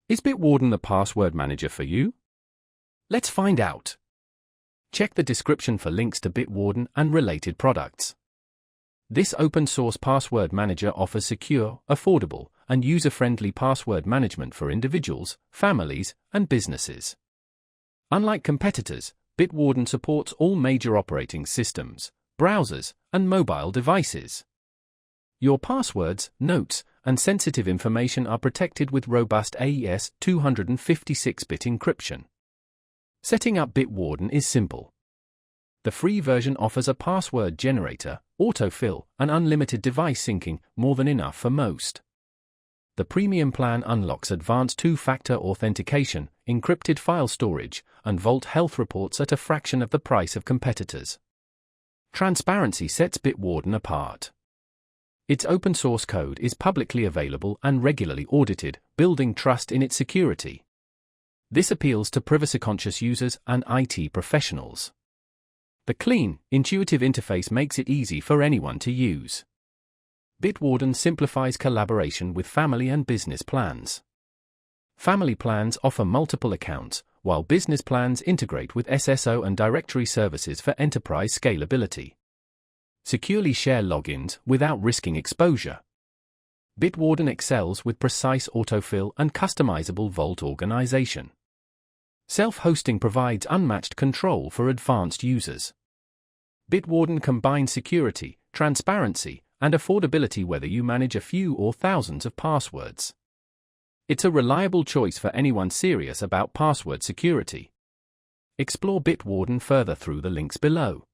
Is Bitwarden the password manager for you? Let's find out. Check the description for links to Bitwarden and related products. This open-source password manager offers secure, affordable, and user-friendly password management for individuals, families, and businesses. Unlike competitors, Bitwarden supports all major operating systems, browsers, and mobile devices. Your passwords, notes, and sensitive information are protected with robust AES 256-bit encryption. Setting up Bitwarden is simple. The free version offers a password generator, autofill, and unlimited device syncing, more than enough for most. The premium plan unlocks advanced two-factor authentication, encrypted file storage, and Vault Health reports at a fraction of the price of competitors. Transparency sets Bitwarden apart. Its open-source code is publicly available and regularly audited, building trust in its security. This appeals to privacy-conscious users and IT professionals. The clean, intuitive interface makes it easy for anyone to use. Bitwarden simplifies collaboration with family and business plans. Family plans offer multiple accounts, while business plans integrate with SSO and directory services for enterprise scalability. Securely share logins without risking exposure. Bitwarden excels with precise autofill and customizable vault organization. Self-hosting provides unmatched control for advanced users. Bitwarden combines security, transparency, and affordability whether you manage a few or thousands of passwords. It's a reliable choice for anyone serious about password security. Explore Bitwarden further through the links below.